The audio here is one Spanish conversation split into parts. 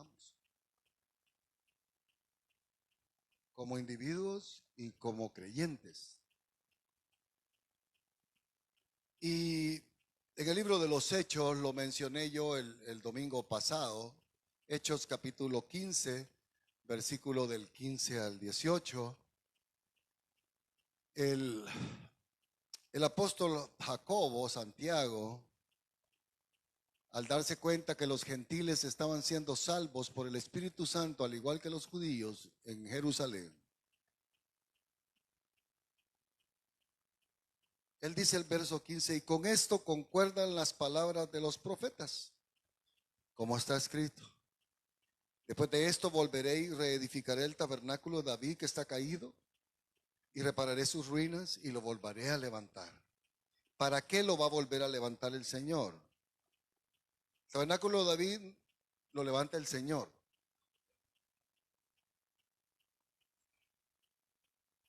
amamos, como individuos y como creyentes. Y en el libro de los Hechos, lo mencioné yo el domingo pasado, Hechos capítulo 15, versículo del 15 al 18, el apóstol Jacobo, Santiago, al darse cuenta que los gentiles estaban siendo salvos por el Espíritu Santo, al igual que los judíos en Jerusalén, él dice el verso 15, y con esto concuerdan las palabras de los profetas, como está escrito. Después de esto volveré y reedificaré el tabernáculo de David que está caído, y repararé sus ruinas y lo volveré a levantar. ¿Para qué lo va a volver a levantar el Señor? El tabernáculo de David lo levanta el Señor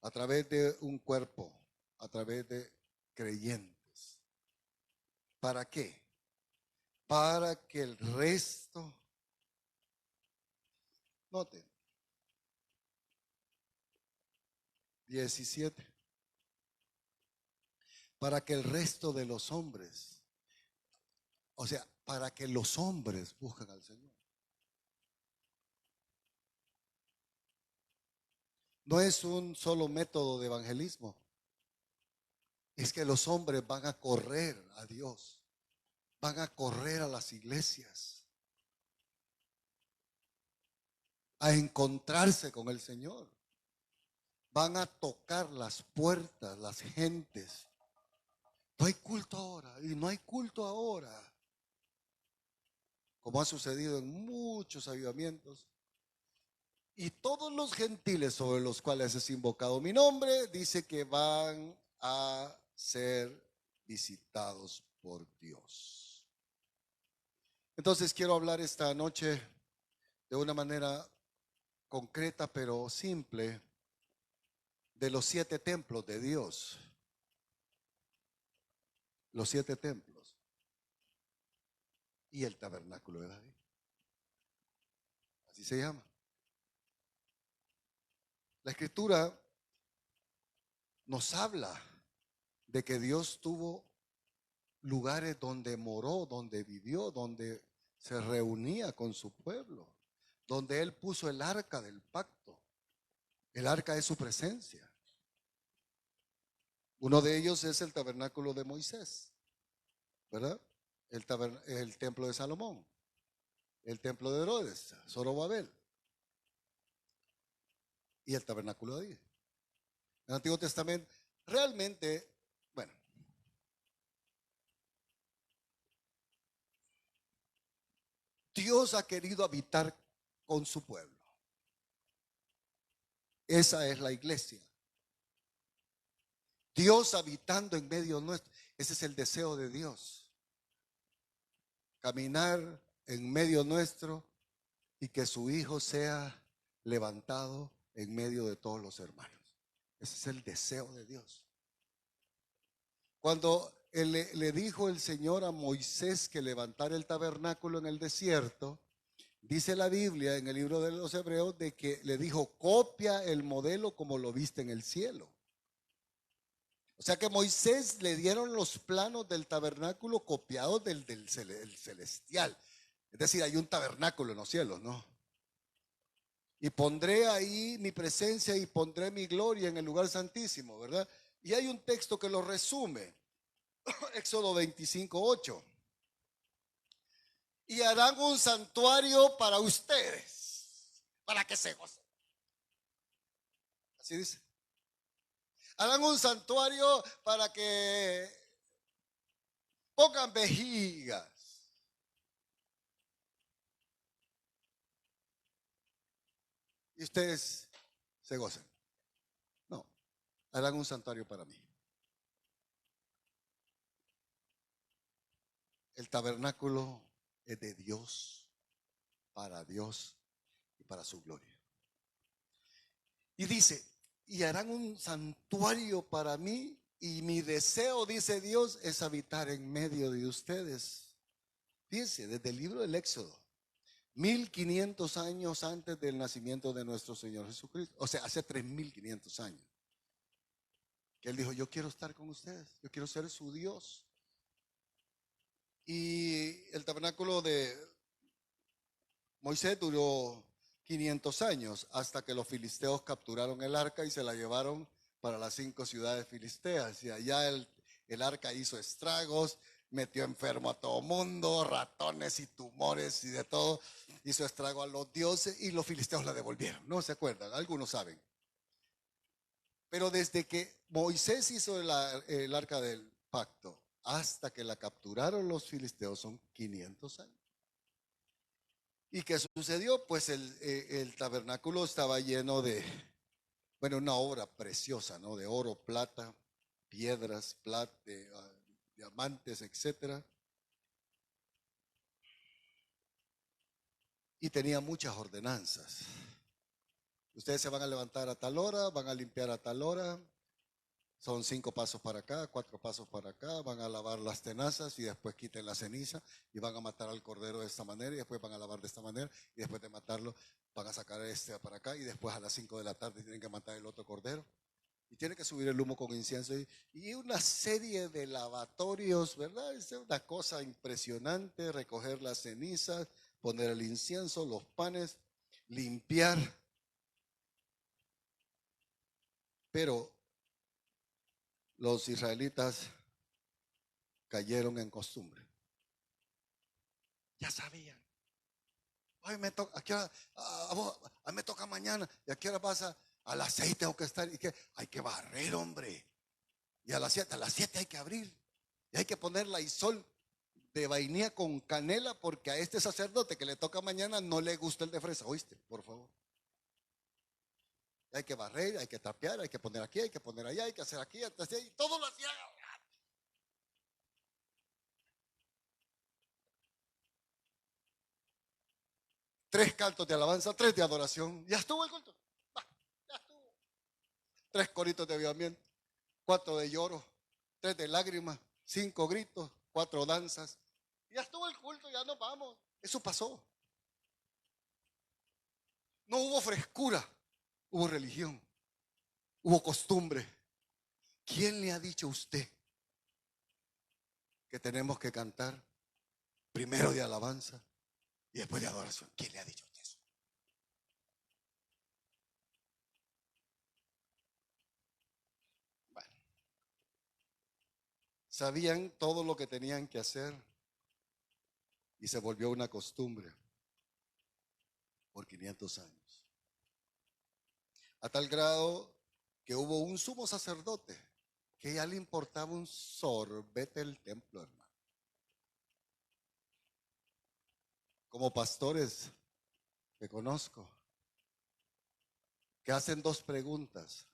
a través de un cuerpo, a través de creyentes. ¿Para qué? Para que el resto, noten, 17, para que el resto de los hombres, o sea, para que los hombres busquen al Señor. No es un solo método de evangelismo, es que los hombres van a correr a Dios, van a correr a las iglesias, a encontrarse con el Señor. Van a tocar las puertas, las gentes. No hay culto ahora, y no hay culto ahora, como ha sucedido en muchos avivamientos. Y todos los gentiles sobre los cuales es invocado mi nombre, dice que van a ser visitados por Dios. Entonces quiero hablar esta noche de una manera concreta pero simple de los 7 templos de Dios. Los 7 templos y el tabernáculo de David. Así se llama. La escritura nos habla de que Dios tuvo lugares donde moró, donde vivió, donde se reunía con su pueblo, donde Él puso el arca del pacto. El arca es su presencia. Uno de ellos es el tabernáculo de Moisés, ¿verdad? El templo de Salomón, el templo de Herodes, Zorobabel y el tabernáculo de David. En el Antiguo Testamento, realmente, bueno, Dios ha querido habitar con su pueblo. Esa es la iglesia. Dios habitando en medio nuestro. Ese es el deseo de Dios. Caminar en medio nuestro y que su Hijo sea levantado en medio de todos los hermanos. Ese es el deseo de Dios. Cuando le dijo el Señor a Moisés que levantara el tabernáculo en el desierto, dice la Biblia en el libro de los Hebreos de que le dijo, copia el modelo como lo viste en el cielo. O sea que Moisés le dieron los planos del tabernáculo copiados del celestial. Es decir, hay un tabernáculo en los cielos, ¿no? Y pondré ahí mi presencia y pondré mi gloria en el lugar santísimo, ¿verdad? Y hay un texto que lo resume. Éxodo 25:8. Y harán un santuario para ustedes, para que se gocen. Así dice. Harán un santuario para que pongan vejigas. Y ustedes se gocen. No, harán un santuario para mí. El tabernáculo es de Dios, para Dios y para su gloria. Y dice, y harán un santuario para mí, y mi deseo, dice Dios, es habitar en medio de ustedes. Fíjense, desde el libro del Éxodo. 1500 años antes del nacimiento de nuestro Señor Jesucristo. O sea, hace 3500 años. Que Él dijo, yo quiero estar con ustedes, yo quiero ser su Dios. Y el tabernáculo de Moisés duró 500 años hasta que los filisteos capturaron el arca y se la llevaron para las 5 ciudades filisteas. Y allá el arca hizo estragos, metió enfermo a todo mundo, ratones y tumores y de todo. Hizo estrago a los dioses y los filisteos la devolvieron. ¿No se acuerdan? Algunos saben. Pero desde que Moisés hizo el arca del pacto hasta que la capturaron los filisteos son 500 años. ¿Y qué sucedió? Pues el tabernáculo estaba lleno de, bueno, una obra preciosa, ¿no? De oro, plata, piedras, diamantes, etcétera. Y tenía muchas ordenanzas. Ustedes se van a levantar a tal hora, van a limpiar a tal hora. Son 5 pasos para acá, 4 pasos para acá, van a lavar las tenazas y después quiten la ceniza y van a matar al cordero de esta manera y después van a lavar de esta manera y después de matarlo van a sacar este para acá y después a las 5 de la tarde tienen que matar el otro cordero y tienen que subir el humo con incienso y una serie de lavatorios, ¿verdad? Es una cosa impresionante, recoger las cenizas, poner el incienso, los panes, limpiar, pero los israelitas cayeron en costumbre. Ya sabían. Ay, me toca, ¿a qué hora? Me toca mañana. ¿Y a qué hora pasa? A las 6 tengo que estar. ¿Y qué? Hay que barrer, hombre. Y a las 7 hay que abrir. Y hay que poner la isol de vainilla con canela porque a este sacerdote que le toca mañana no le gusta el de fresa. ¿Oíste? Por favor. Hay que barrer, hay que trapear, hay que poner aquí, hay que poner allá, hay que hacer aquí, y todo lo hacía. 3 cantos de alabanza, 3 de adoración. Ya estuvo el culto. Ya estuvo. 3 coritos de avivamiento, 4 de lloro, 3 de lágrimas, 5 gritos, 4 danzas. Ya estuvo el culto, ya nos vamos. Eso pasó. No hubo frescura, hubo religión, hubo costumbre. ¿Quién le ha dicho a usted que tenemos que cantar primero de alabanza y después de adoración? ¿Quién le ha dicho a usted eso? Bueno, sabían todo lo que tenían que hacer y se volvió una costumbre por 500 años. A tal grado que hubo un sumo sacerdote que ya le importaba un sorbete el templo, hermano. Como pastores que conozco, que hacen 2 preguntas.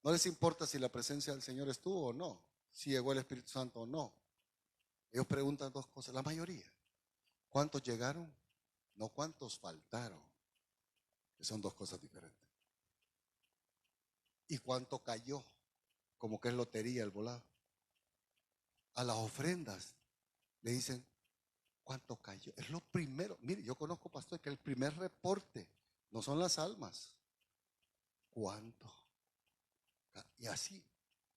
No les importa si la presencia del Señor estuvo o no, si llegó el Espíritu Santo o no. Ellos preguntan 2 cosas, la mayoría. ¿Cuántos llegaron? No cuántos faltaron, que son 2 cosas diferentes. ¿Y cuánto cayó? Como que es lotería el volado. A las ofrendas le dicen, ¿cuánto cayó? Es lo primero. Mire, yo conozco, pastor, que el primer reporte no son las almas. ¿Cuánto? Y así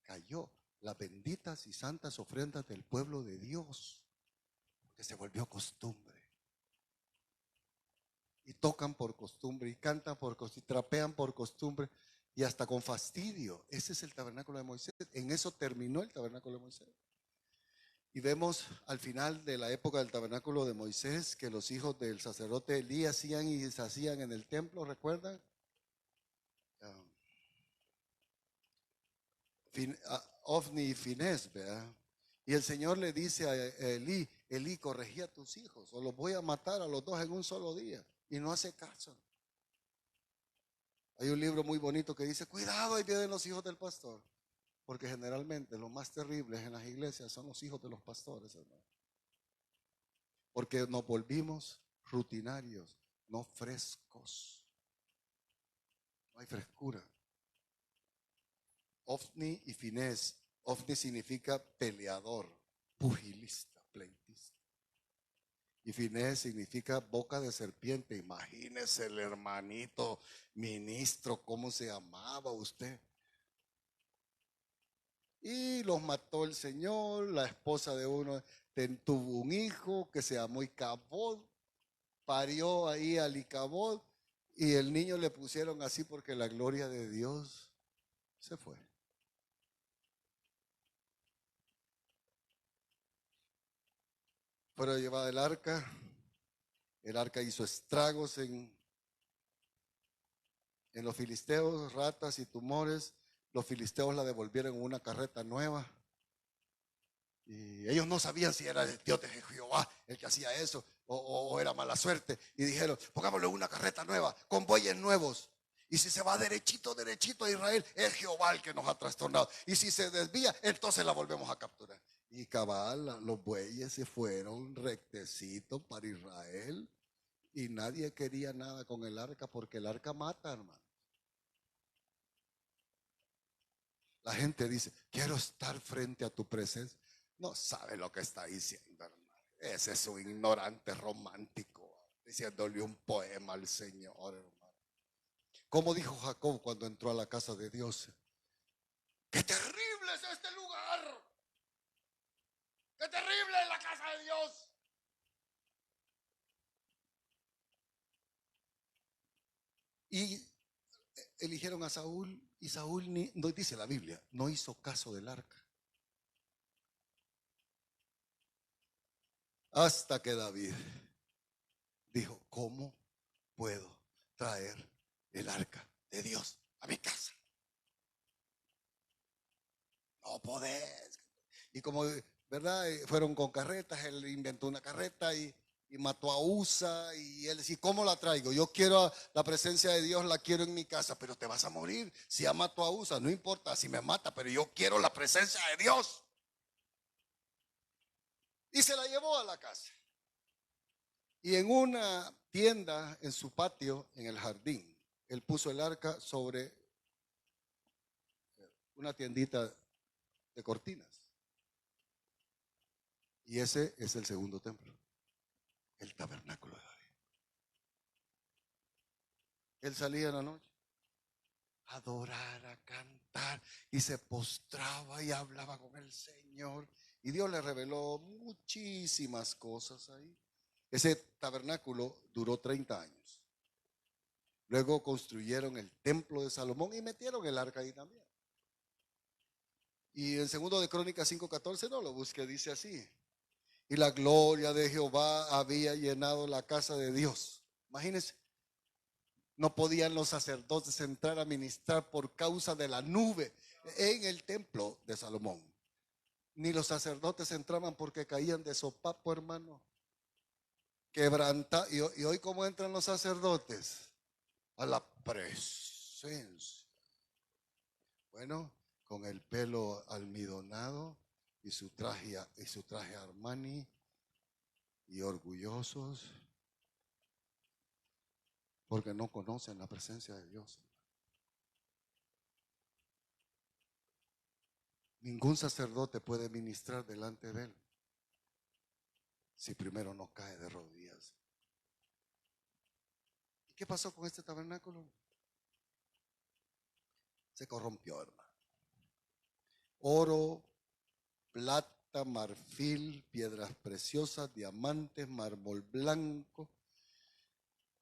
cayó las benditas y santas ofrendas del pueblo de Dios, porque se volvió costumbre. Y tocan por costumbre, y cantan por costumbre, y trapean por costumbre, y hasta con fastidio. Ese es el tabernáculo de Moisés. En eso terminó el tabernáculo de Moisés. Y vemos al final de la época del tabernáculo de Moisés que los hijos del sacerdote Elí hacían y deshacían en el templo, ¿recuerdan? Ofni y Finés, ¿verdad? Y el Señor le dice a Elí, Elí, corregí a tus hijos, o los voy a matar a los 2 en un solo día. Y no hace caso. Hay un libro muy bonito que dice, cuidado, ahí vienen los hijos del pastor. Porque generalmente los más terribles en las iglesias son los hijos de los pastores, hermano. Porque nos volvimos rutinarios, no frescos. No hay frescura. Ofni y Finés. Ofni significa peleador, pugilista, pleitista. Y Finés significa boca de serpiente. Imagínese el hermanito ministro, ¿cómo se llamaba usted? Y los mató el Señor. La esposa de uno tuvo un hijo que se llamó Icabod, parió ahí al Icabod, y el niño le pusieron así porque la gloria de Dios se fue. Fueron llevada el arca hizo estragos en los filisteos, ratas y tumores. Los filisteos la devolvieron en una carreta nueva. Y ellos no sabían si era el Dios de Jehová el que hacía eso o era mala suerte. Y dijeron, pongámosle una carreta nueva, con bueyes nuevos. Y si se va derechito, derechito a Israel, es Jehová el que nos ha trastornado. Y si se desvía, entonces la volvemos a capturar. Y cabal, los bueyes se fueron rectecitos para Israel. Y nadie quería nada con el arca porque el arca mata, hermano. La gente dice, quiero estar frente a tu presencia. No sabe lo que está diciendo, hermano. Ese es un ignorante romántico, diciéndole un poema al Señor, hermano. Como dijo Jacob cuando entró a la casa de Dios: ¡qué terrible es este lugar! ¡Qué terrible es la casa de Dios! Y eligieron a Saúl, y Saúl, no dice la Biblia, no hizo caso del arca. Hasta que David dijo, ¿cómo puedo traer el arca de Dios a mi casa? No podés. Y como, ¿verdad? Fueron con carretas, él inventó una carreta y mató a Usa, y él decía, ¿cómo la traigo? Yo quiero la presencia de Dios, la quiero en mi casa, pero te vas a morir si ya mató a Usa, no importa si me mata, pero yo quiero la presencia de Dios. Y se la llevó a la casa. Y en una tienda en su patio, en el jardín, él puso el arca sobre una tiendita de cortinas. Y ese es el segundo templo, el tabernáculo de David. Él salía en la noche a adorar, a cantar, y se postraba y hablaba con el Señor. Y Dios le reveló muchísimas cosas ahí. Ese tabernáculo duró 30 años. Luego construyeron el templo de Salomón y metieron el arca ahí también. Y en segundo de Crónicas 5:14, no lo busque, dice así: y la gloria de Jehová había llenado la casa de Dios. Imagínense, no podían los sacerdotes entrar a ministrar por causa de la nube en el templo de Salomón. Ni los sacerdotes entraban porque caían de sopapo, hermano. Quebranta. Y hoy, ¿cómo entran los sacerdotes? A la presencia. Bueno, con el pelo almidonado y su traje Armani, y orgullosos porque no conocen la presencia de Dios. Ningún sacerdote puede ministrar delante de él si primero no cae de rodillas. ¿Y qué pasó con este tabernáculo? Se corrompió, hermano. Oro, plata, marfil, piedras preciosas, diamantes, mármol blanco.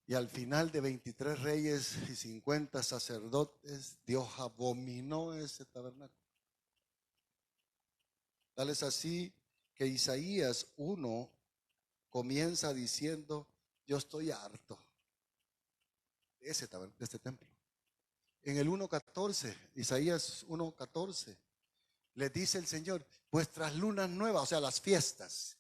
Y al final de 23 reyes y 50 sacerdotes, Dios abominó ese tabernáculo. Tal es así que Isaías 1 comienza diciendo, yo estoy harto de este templo. En el 1:14, Isaías 1:14, le dice el Señor, vuestras lunas nuevas, o sea, las fiestas,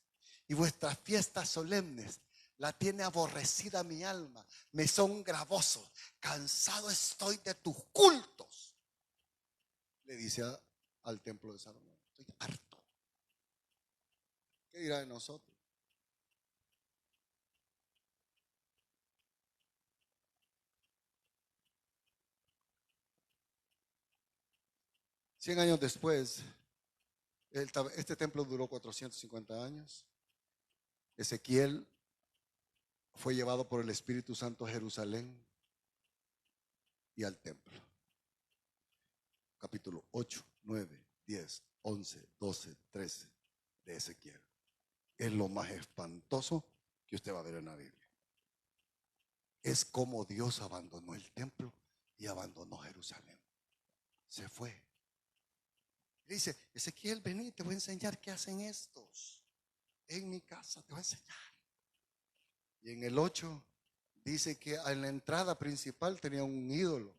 y vuestras fiestas solemnes, la tiene aborrecida mi alma, me son gravosos, cansado estoy de tus cultos. Le dice al templo de Salomón, estoy harto. ¿Qué dirá de nosotros? Cien años después, este templo duró 450 años. Ezequiel fue llevado por el Espíritu Santo a Jerusalén y al templo. Capítulo 8, 9, 10, 11, 12, 13 de Ezequiel. Es lo más espantoso que usted va a ver en la Biblia. Es como Dios abandonó el templo y abandonó Jerusalén. Se fue. Y dice: Ezequiel, vení, te voy a enseñar qué hacen estos en mi casa, te voy a enseñar. Y en el 8 dice que en la entrada principal tenía un ídolo.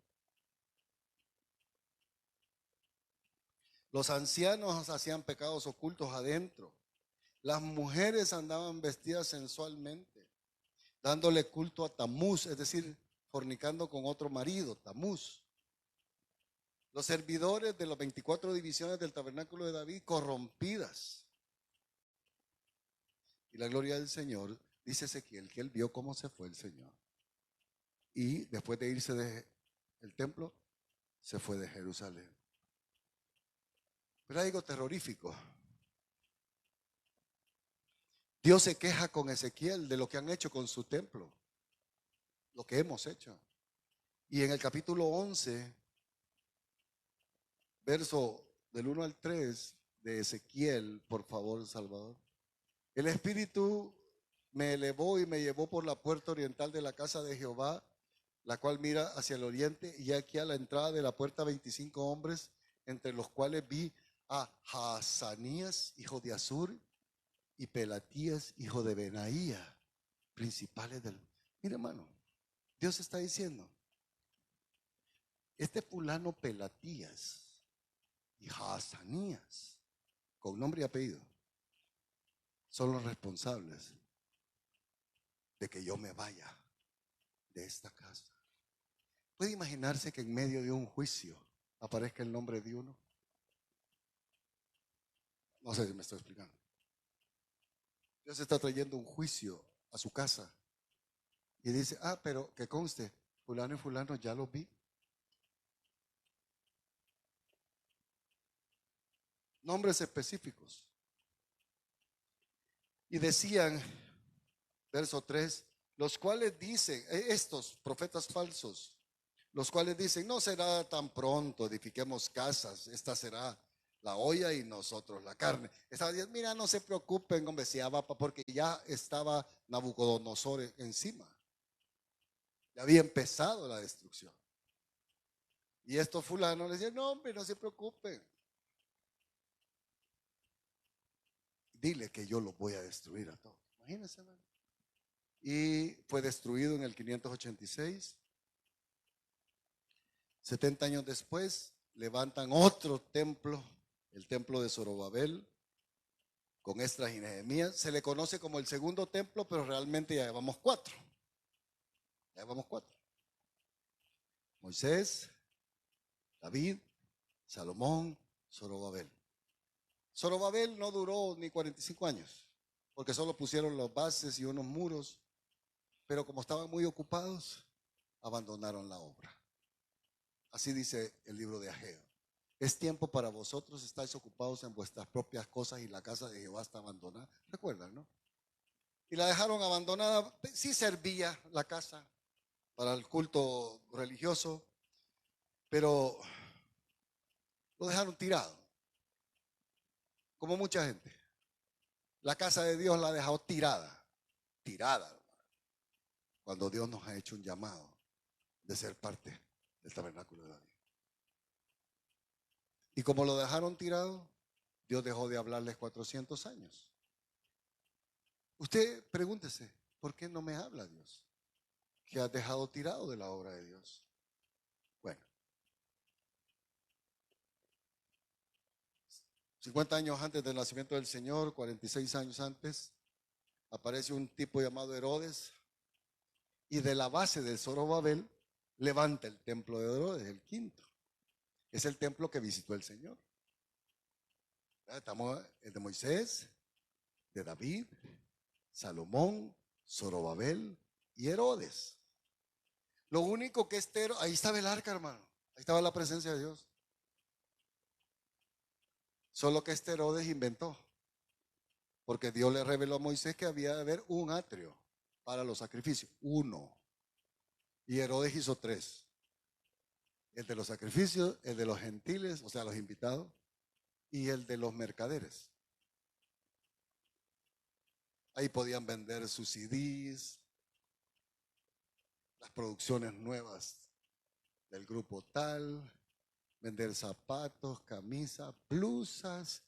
Los ancianos hacían pecados ocultos adentro. Las mujeres andaban vestidas sensualmente, dándole culto a Tamuz, es decir, fornicando con otro marido, Tamuz. Los servidores de las 24 divisiones del tabernáculo de David, corrompidas. Y la gloria del Señor, dice Ezequiel, que él vio cómo se fue el Señor. Y después de irse del templo, se fue de Jerusalén. Pero hay algo terrorífico. Dios se queja con Ezequiel de lo que han hecho con su templo, lo que hemos hecho. Y en el capítulo 11, verso del 1 al 3 de Ezequiel, por favor, Salvador. El Espíritu me elevó y me llevó por la puerta oriental de la casa de Jehová, la cual mira hacia el oriente, y aquí a la entrada de la puerta 25 hombres, entre los cuales vi a Haazanías, hijo de Azur, y Pelatías, hijo de Benaía, principales del... Mira, hermano, Dios está diciendo, este fulano Pelatías y Haazanías, con nombre y apellido, son los responsables de que yo me vaya de esta casa. ¿Puede imaginarse que en medio de un juicio aparezca el nombre de uno? No sé si me estoy explicando. Dios está trayendo un juicio a su casa y dice: pero que conste, fulano y fulano ya los vi. Nombres específicos. Y decían, verso 3, los cuales dicen, estos profetas falsos, los cuales dicen: no será tan pronto, edifiquemos casas, esta será la olla y nosotros la carne. Estaba diciendo: mira, no se preocupen, hombre, si va, porque ya estaba Nabucodonosor encima. Ya había empezado la destrucción. Y estos fulanos les decían: no, hombre, no se preocupen. Dile que yo los voy a destruir a todos. Imagínense, hermano. Y fue destruido en el 586. 70 años después levantan otro templo, el templo de Zorobabel, con Esdras y Nehemías. Se le conoce como el segundo templo, pero realmente ya llevamos 4. Ya llevamos 4. Moisés, David, Salomón, Zorobabel. Zorobabel no duró ni 45 años, porque solo pusieron las bases y unos muros, pero como estaban muy ocupados, abandonaron la obra. Así dice el libro de Ageo. Es tiempo para vosotros, estáis ocupados en vuestras propias cosas y la casa de Jehová está abandonada. ¿Recuerdan, no? Y la dejaron abandonada. Sí servía la casa para el culto religioso, pero lo dejaron tirado. Como mucha gente. La casa de Dios la ha dejado tirada. Tirada, hermano. Cuando Dios nos ha hecho un llamado de ser parte del tabernáculo de David. Y como lo dejaron tirado, Dios dejó de hablarles 400 años. Usted pregúntese: ¿por qué no me habla Dios? ¿Qué has dejado tirado de la obra de Dios? Bueno, 50 años antes del nacimiento del Señor, 46 años antes, aparece un tipo llamado Herodes, y de la base del Zorobabel levanta el templo de Herodes, el quinto. Es el templo que visitó el Señor. Estamos el de Moisés, de David, Salomón, Zorobabel y Herodes. Lo único que ahí estaba el arca, hermano. Ahí estaba la presencia de Dios. Solo que Herodes inventó. Porque Dios le reveló a Moisés que había de haber un atrio. para los sacrificios, uno. Y Herodes hizo tres. El de los sacrificios, el de los gentiles, o sea, los invitados, y el de los mercaderes. Ahí podían vender sus CDs, las producciones nuevas del grupo tal, vender zapatos, camisas, blusas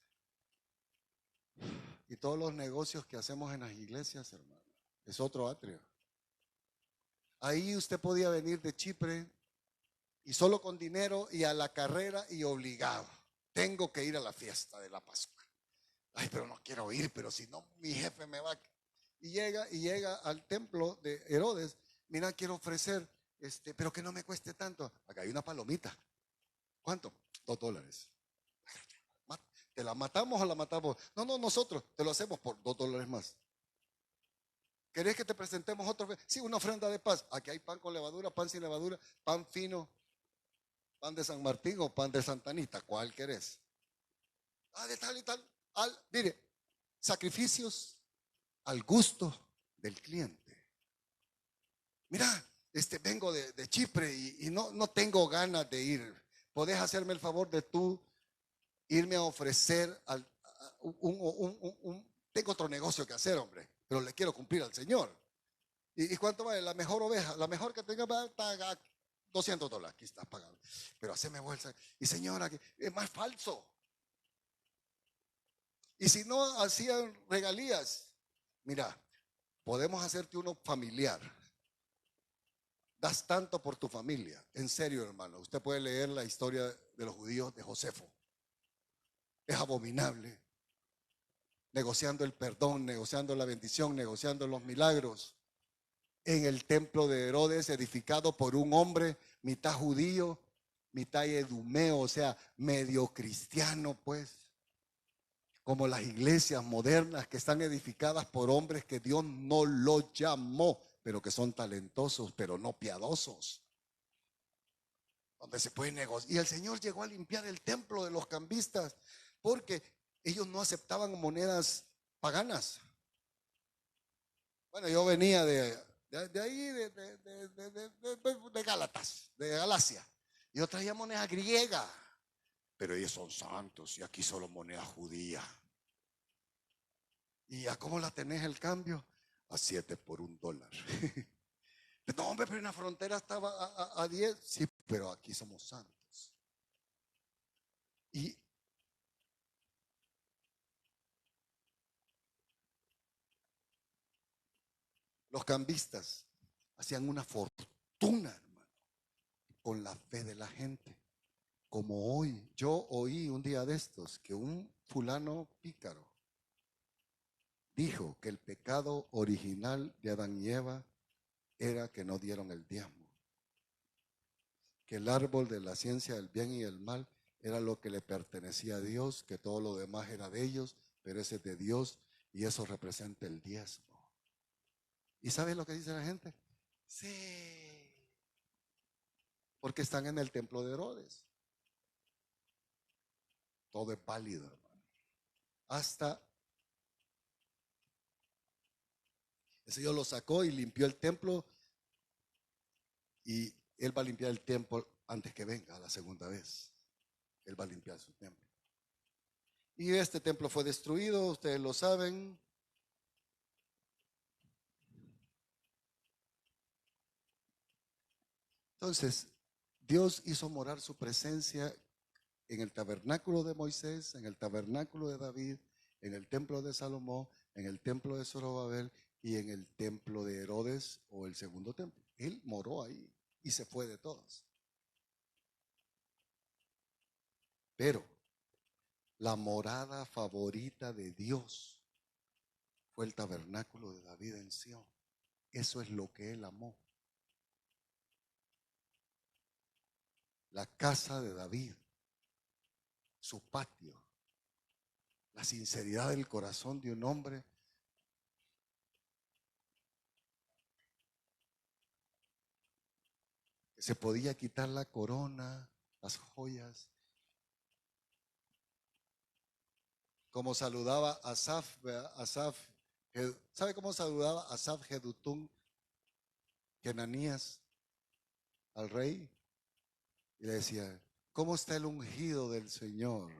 y todos los negocios que hacemos en las iglesias, hermano. Es otro atrio. Ahí usted podía venir de Chipre y solo con dinero y a la carrera y obligado. Tengo que ir a la fiesta de la Pascua. Ay, pero no quiero ir, pero si no, mi jefe me va. Y llega al templo de Herodes. Mira, quiero ofrecer, pero que no me cueste tanto. Acá hay una palomita. ¿Cuánto? $2. ¿Te la matamos o la matamos? No, nosotros te lo hacemos por $2 más. ¿Querés que te presentemos otra vez? Sí, una ofrenda de paz. Aquí hay pan con levadura, pan sin levadura, pan fino, pan de San Martín o pan de Santa Anita. ¿Cuál querés? De tal y tal. Mire, sacrificios al gusto del cliente. Mira, vengo de Chipre y no tengo ganas de ir. ¿Podés hacerme el favor de tú irme a ofrecer tengo otro negocio que hacer, hombre, pero le quiero cumplir al Señor. ¿Y cuánto vale? La mejor oveja, la mejor que tenga, paga $200. Aquí está pagado. Pero haceme bolsa. Y señora, es más falso. Y si no hacían regalías, mira, podemos hacerte uno familiar. Das tanto por tu familia. En serio, hermano. Usted puede leer la historia de los judíos de Josefo. Es abominable. Negociando el perdón, negociando la bendición, negociando los milagros. En el templo de Herodes, edificado por un hombre mitad judío, mitad edumeo, o sea, medio cristiano, pues. Como las iglesias modernas que están edificadas por hombres que Dios no los llamó, pero que son talentosos, pero no piadosos. Donde se puede negociar. Y el Señor llegó a limpiar el templo de los cambistas porque ellos no aceptaban monedas paganas. Bueno, yo venía de ahí, de Gálatas, de Galacia. Yo traía moneda griega, pero ellos son santos y aquí solo moneda judía. ¿Y a cómo la tenés el cambio? A 7 por $1. No, hombre, pero en la frontera estaba a 10. Sí, pero aquí somos santos. Y los cambistas hacían una fortuna, hermano, con la fe de la gente. Como hoy, yo oí un día de estos que un fulano pícaro dijo que el pecado original de Adán y Eva era que no dieron el diezmo. Que el árbol de la ciencia del bien y el mal era lo que le pertenecía a Dios, que todo lo demás era de ellos, pero ese es de Dios y eso representa el diezmo. ¿Y sabes lo que dice la gente? Sí, porque están en el templo de Herodes. Todo es válido, hermano. Hasta el Señor lo sacó y limpió el templo y Él va a limpiar el templo antes que venga la segunda vez. Él va a limpiar su templo. Y este templo fue destruido, ustedes lo saben. Entonces, Dios hizo morar su presencia en el tabernáculo de Moisés, en el tabernáculo de David, en el templo de Salomón, en el templo de Zorobabel y en el templo de Herodes o el segundo templo. Él moró ahí y se fue de todos. Pero la morada favorita de Dios fue el tabernáculo de David en Sión. Eso es lo que él amó. La casa de David, su patio, la sinceridad del corazón de un hombre que se podía quitar la corona, las joyas. Como saludaba a Asaf, ¿Sabe cómo saludaba Asaf Jedutún Kenanías al rey? Y le decía, ¿cómo está el ungido del Señor?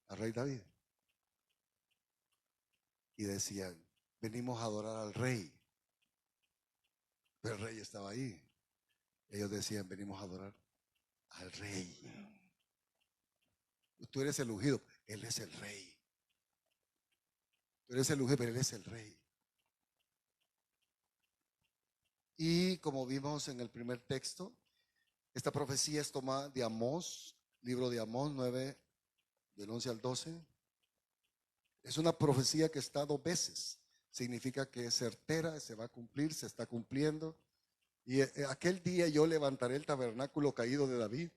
Al rey David. Y decían, venimos a adorar al rey. Pero el rey estaba ahí. Ellos decían, venimos a adorar al rey. Tú eres el ungido, él es el rey. Tú eres el ungido, pero él es el rey. Y como vimos en el primer texto, esta profecía es tomada de Amós, libro de Amós 9, del 11 al 12. Es una profecía que está 2 veces. Significa que es certera, se va a cumplir, se está cumpliendo. Y aquel día yo levantaré el tabernáculo caído de David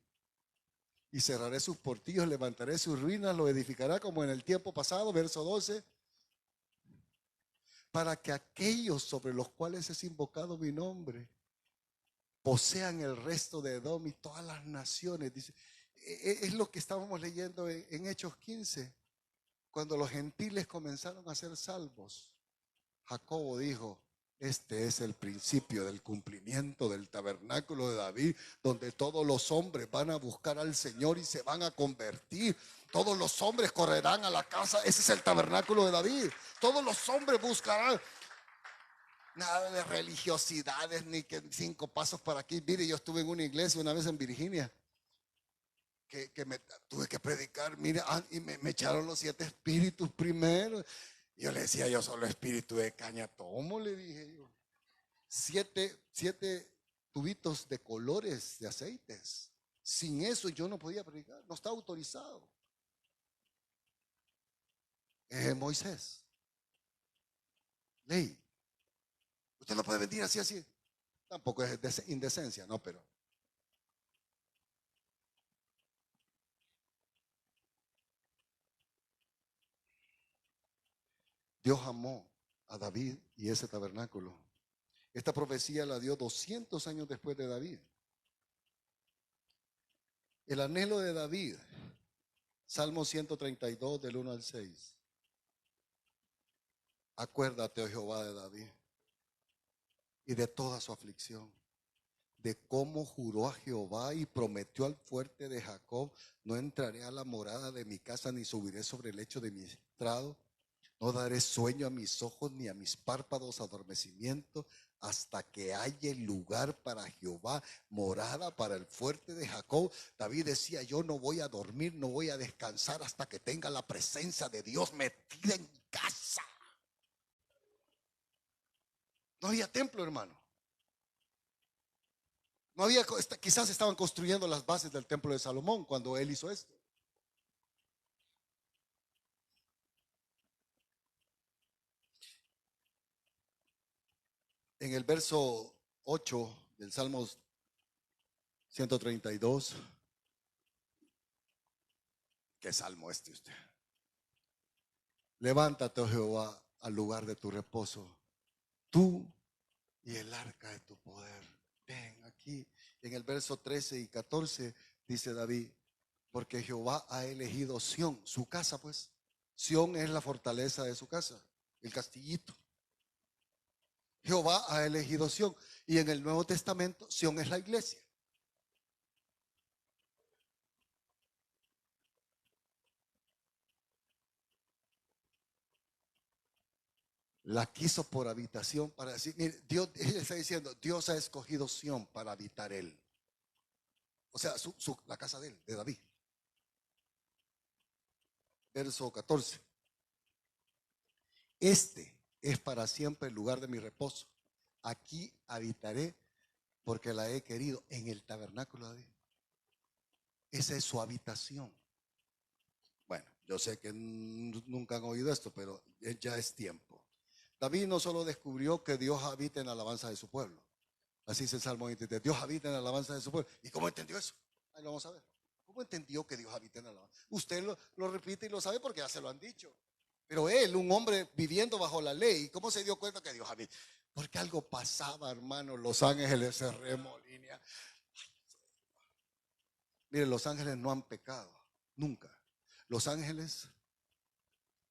y cerraré sus portillos, levantaré sus ruinas, lo edificará como en el tiempo pasado, verso 12, para que aquellos sobre los cuales es invocado mi nombre posean el resto de Edom y todas las naciones. Dice, es lo que estábamos leyendo en Hechos 15, cuando los gentiles comenzaron a ser salvos. Jacobo dijo, este es el principio del cumplimiento del tabernáculo de David, donde todos los hombres van a buscar al Señor y se van a convertir. Todos los hombres correrán a la casa. Ese es el tabernáculo de David. Todos los hombres buscarán. Nada de religiosidades ni que 5 pasos para aquí. Mire, yo estuve en una iglesia una vez en Virginia que me tuve que predicar. Mire, y me echaron los 7 espíritus primero. Yo le decía, yo solo espíritu de caña tomo, le dije yo. 7 tubitos de colores de aceites. Sin eso yo no podía predicar, no está autorizado. Moisés, ley. Usted no puede venir así, así. Tampoco es indecencia, no, pero. Dios amó a David y ese tabernáculo. Esta profecía la dio 200 años después de David. El anhelo de David, Salmo 132 del 1 al 6. Acuérdate, oh Jehová, de David y de toda su aflicción, de cómo juró a Jehová y prometió al fuerte de Jacob, no entraré a la morada de mi casa ni subiré sobre el lecho de mi estrado. No daré sueño a mis ojos ni a mis párpados adormecimiento hasta que haya lugar para Jehová, morada para el fuerte de Jacob. David decía, yo no voy a dormir, no voy a descansar hasta que tenga la presencia de Dios metida en mi casa. No había templo, hermano. No había, quizás estaban construyendo las bases del templo de Salomón cuando él hizo esto. En el verso 8 del Salmo 132, ¿qué salmo este usted? Levántate, oh Jehová, al lugar de tu reposo, tú y el arca de tu poder. Ven aquí. En el verso 13 y 14 dice David, porque Jehová ha elegido Sión, su casa pues. Sión es la fortaleza de su casa, el castillito. Jehová ha elegido Sión. Y en el Nuevo Testamento, Sión es la iglesia. La quiso por habitación para decir, mire, Dios, él está diciendo, Dios ha escogido Sión para habitar él. O sea, la casa de él, de David. Verso 14. Este es para siempre el lugar de mi reposo. Aquí habitaré porque la he querido en el tabernáculo de David. Esa es su habitación. Bueno, yo sé que nunca han oído esto, pero ya es tiempo. David no solo descubrió que Dios habita en la alabanza de su pueblo. Así dice el Salmo 23. Dios habita en la alabanza de su pueblo. ¿Y cómo entendió eso? Ahí lo vamos a ver. ¿Cómo entendió que Dios habita en la alabanza? Usted lo repite y lo sabe porque ya se lo han dicho. Pero él, un hombre viviendo bajo la ley, ¿cómo se dio cuenta que Dios habita? Porque algo pasaba, hermano. Los ángeles se remolinean. Mire, los ángeles no han pecado. Nunca. Los ángeles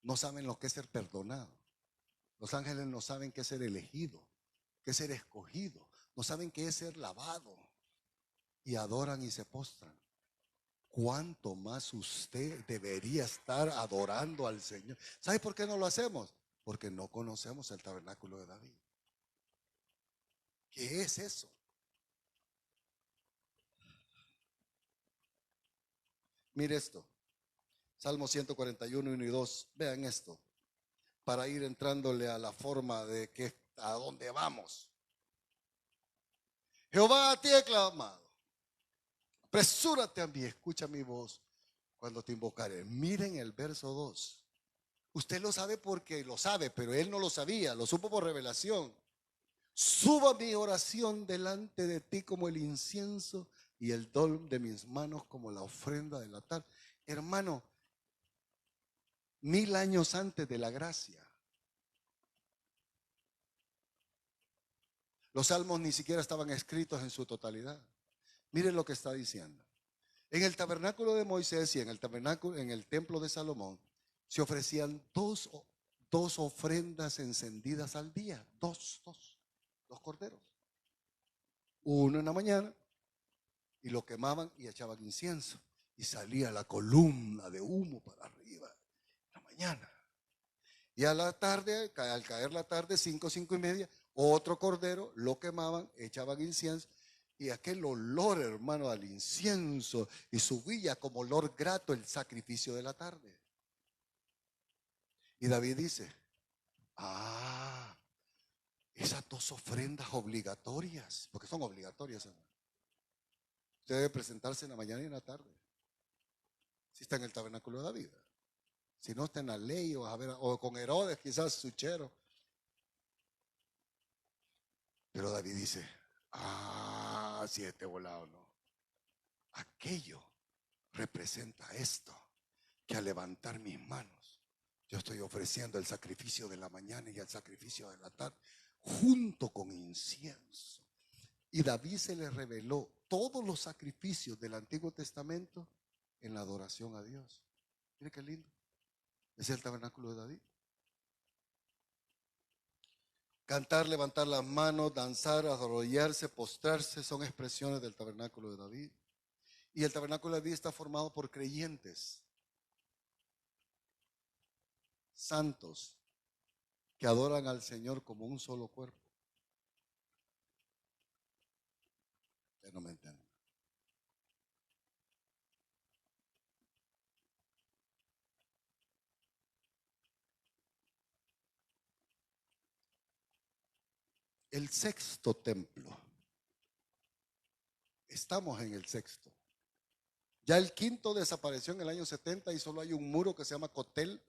no saben lo que es ser perdonado. Los ángeles no saben qué es ser elegido, qué es ser escogido, no saben qué es ser lavado, y adoran y se postran. ¿Cuánto más usted debería estar adorando al Señor? ¿Sabe por qué no lo hacemos? Porque no conocemos el tabernáculo de David. ¿Qué es eso? Mire esto, Salmo 141, 1 y 2. Vean esto, para ir entrándole a la forma de que a dónde vamos. Jehová, a ti he clamado, apresúrate a mí, escucha mi voz cuando te invocaré. Miren el verso 2. Usted lo sabe porque lo sabe, pero él no lo sabía, lo supo por revelación. Suba mi oración delante de ti como el incienso y el dol de mis manos como la ofrenda del altar. Hermano, 1000 años antes de la gracia, los salmos ni siquiera estaban escritos en su totalidad. Miren lo que está diciendo. En el tabernáculo de Moisés y en el tabernáculo, en el templo de Salomón, se ofrecían dos ofrendas encendidas al día. Dos corderos. Uno en la mañana, y lo quemaban y echaban incienso. Y salía la columna de humo para arriba en la mañana. Y a la tarde, al caer la tarde, 5 y media, otro cordero, lo quemaban, echaban incienso. Y aquel olor, hermano, al incienso, y subía como olor grato el sacrificio de la tarde. Y David dice, esas dos ofrendas obligatorias, porque son obligatorias, hermano. Usted debe presentarse en la mañana y en la tarde. Si está en el tabernáculo de David. Si no está en la ley, o con Herodes, quizás suchero. Pero David dice, si este volado no. Aquello representa esto, que al levantar mis manos, yo estoy ofreciendo el sacrificio de la mañana y el sacrificio de la tarde, junto con incienso. Y David se le reveló todos los sacrificios del Antiguo Testamento en la adoración a Dios. Mire qué lindo. Ese es el tabernáculo de David. Cantar, levantar las manos, danzar, arrodillarse, postrarse, son expresiones del tabernáculo de David. Y el tabernáculo de David está formado por creyentes, santos, que adoran al Señor como un solo cuerpo. Ya no me entienden. El sexto templo. Estamos en el sexto. Ya el quinto desapareció en el año 70 y solo hay un muro que se llama Cotel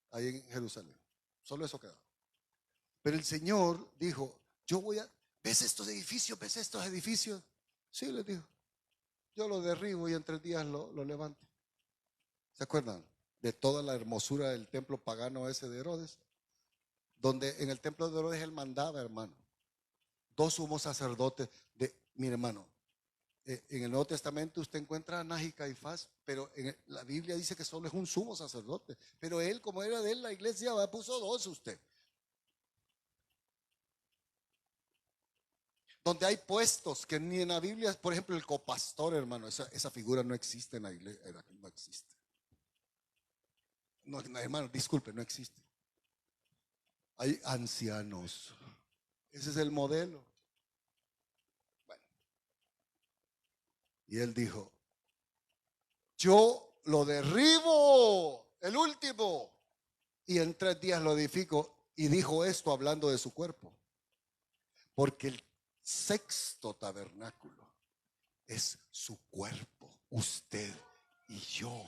ahí en Jerusalén. Solo eso queda. Pero el Señor dijo, ¿ves estos edificios? ¿Ves estos edificios? Sí, les dijo. Yo lo derribo y en 3 días lo levanto. ¿Se acuerdan de toda la hermosura del templo pagano ese de Herodes? Donde en el templo de Herodes él mandaba, hermano, 2 sumos sacerdotes. Mire, hermano, en el Nuevo Testamento usted encuentra a Anás y Caifás, pero la Biblia dice que solo es un sumo sacerdote. Pero él, como era de él, la iglesia puso 2 usted. Donde hay puestos que ni en la Biblia, por ejemplo, el copastor, hermano, esa figura no existe en la iglesia, no existe. No, hermano, disculpe, no existe. Hay ancianos. Ese es el modelo. Bueno. Y él dijo, yo lo derribo, el último, y en 3 días lo edifico. Y dijo esto hablando de su cuerpo. Porque el sexto tabernáculo es su cuerpo, usted y yo.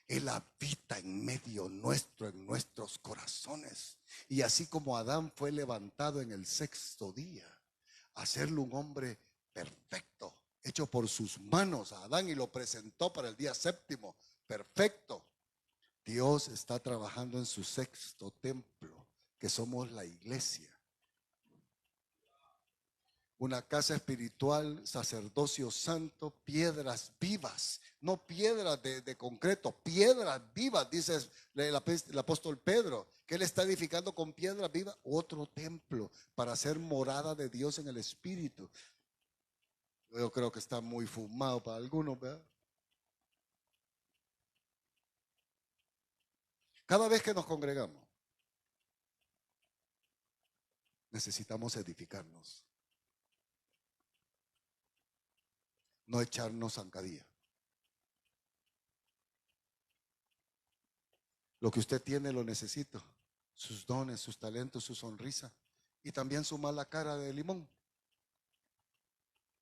Él habita en medio nuestro, en nuestros corazones. Y así como Adán fue levantado en el sexto día, hacerlo un hombre perfecto, hecho por sus manos a Adán, y lo presentó para el día séptimo, perfecto. Dios está trabajando en su sexto templo, que somos la iglesia. una casa espiritual, sacerdocio santo, piedras vivas, no piedras de concreto, piedras vivas, dice el apóstol Pedro, que él está edificando con piedras vivas otro templo para hacer morada de Dios en el Espíritu. Yo creo que está muy fumado para algunos, ¿verdad? Cada vez que nos congregamos, necesitamos edificarnos, no echarnos zancadilla. Lo que usted tiene lo necesito, sus dones, sus talentos, su sonrisa y también su mala cara de limón,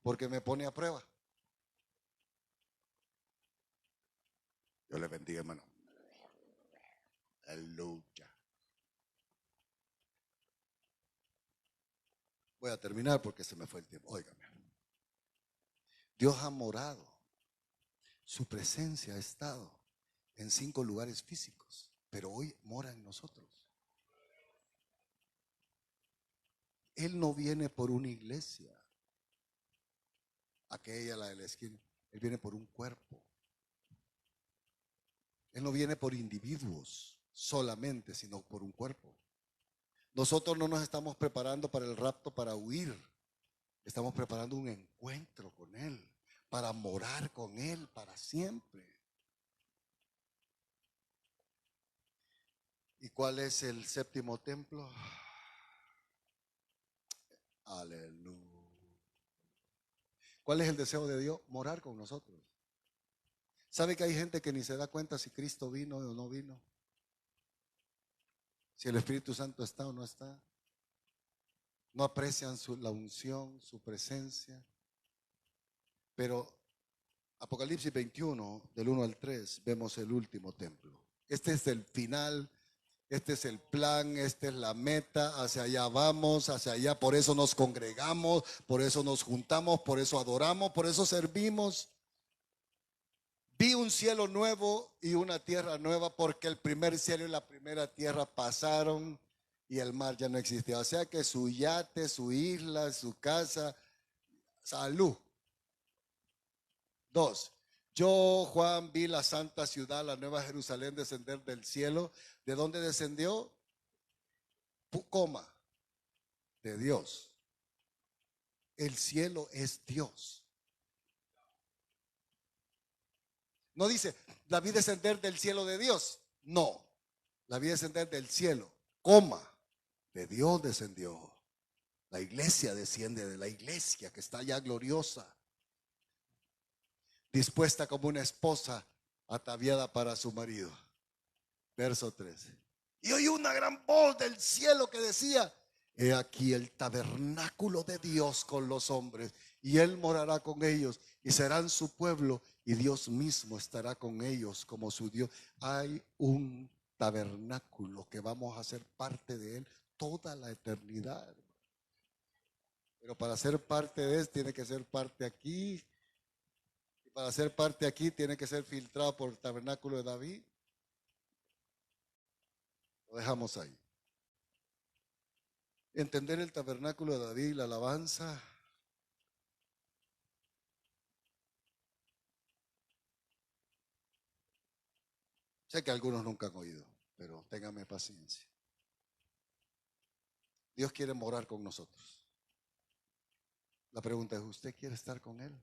porque me pone a prueba. Dios le bendiga, hermano. Aleluya. Voy a terminar porque se me fue el tiempo. Óigame. Dios ha morado. Su presencia ha estado en 5 lugares físicos, pero hoy mora en nosotros. Él no viene por una iglesia, aquella, la de la esquina. Él viene por un cuerpo. Él no viene por individuos solamente, sino por un cuerpo. Nosotros no nos estamos preparando para el rapto para huir. Estamos preparando un encuentro con Él, para morar con Él para siempre. ¿Y cuál es el séptimo templo? Aleluya. ¿Cuál es el deseo de Dios? Morar con nosotros. ¿Sabe que hay gente que ni se da cuenta si Cristo vino o no vino? Si el Espíritu Santo está o no está. No aprecian la unción, su presencia. Pero Apocalipsis 21, del 1 al 3, vemos el último templo. Este es el final, este es el plan, esta es la meta, hacia allá vamos, hacia allá. Por eso nos congregamos, por eso nos juntamos, por eso adoramos, por eso servimos. Vi un cielo nuevo y una tierra nueva, porque el primer cielo y la primera tierra pasaron y el mar ya no existía. O sea que su yate, su isla, su casa, salud. 2. Yo, Juan, vi la santa ciudad, la nueva Jerusalén, descender del cielo. ¿De dónde descendió? Coma, de Dios. El cielo es Dios. No dice, la vi descender del cielo de Dios. No, la vi descender del cielo, coma, de Dios descendió. La iglesia desciende de la iglesia que está ya gloriosa, dispuesta como una esposa ataviada para su marido. Verso 13. Y oí una gran voz del cielo que decía: he aquí el tabernáculo de Dios con los hombres, y Él morará con ellos, y serán su pueblo, y Dios mismo estará con ellos como su Dios. Hay un tabernáculo que vamos a ser parte de Él toda la eternidad. Pero para ser parte de Él tiene que ser parte aquí. Y para ser parte aquí tiene que ser filtrado por el tabernáculo de David. Lo dejamos ahí. Entender el tabernáculo de David, la alabanza. Sé que algunos nunca han oído, pero téngame paciencia. Dios quiere morar con nosotros. La pregunta es, ¿usted quiere estar con Él?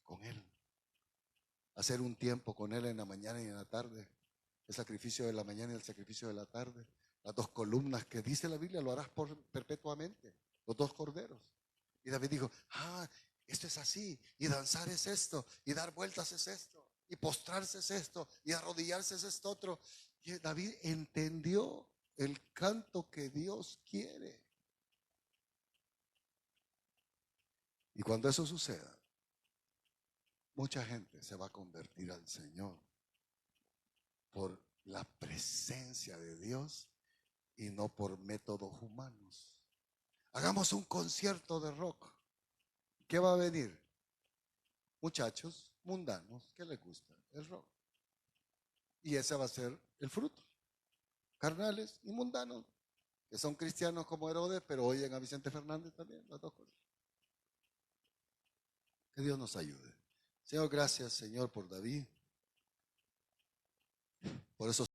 Con Él. Hacer un tiempo con Él en la mañana y en la tarde. El sacrificio de la mañana y el sacrificio de la tarde. Las 2 columnas que dice la Biblia, lo harás perpetuamente. Los 2 corderos. Y David dijo, esto es así. Y danzar es esto. Y dar vueltas es esto. Y postrarse es esto. Y arrodillarse es esto otro. Y David entendió el canto que Dios quiere. Y cuando eso suceda, mucha gente se va a convertir al Señor por la presencia de Dios y no por métodos humanos. Hagamos un concierto de rock. ¿Qué va a venir? Muchachos mundanos que les gusta el rock. Y ese va a ser el fruto. Carnales y mundanos que son cristianos como Herodes, pero oyen a Vicente Fernández también, las dos cosas. Que Dios nos ayude. Señor, gracias, Señor, por David, por esos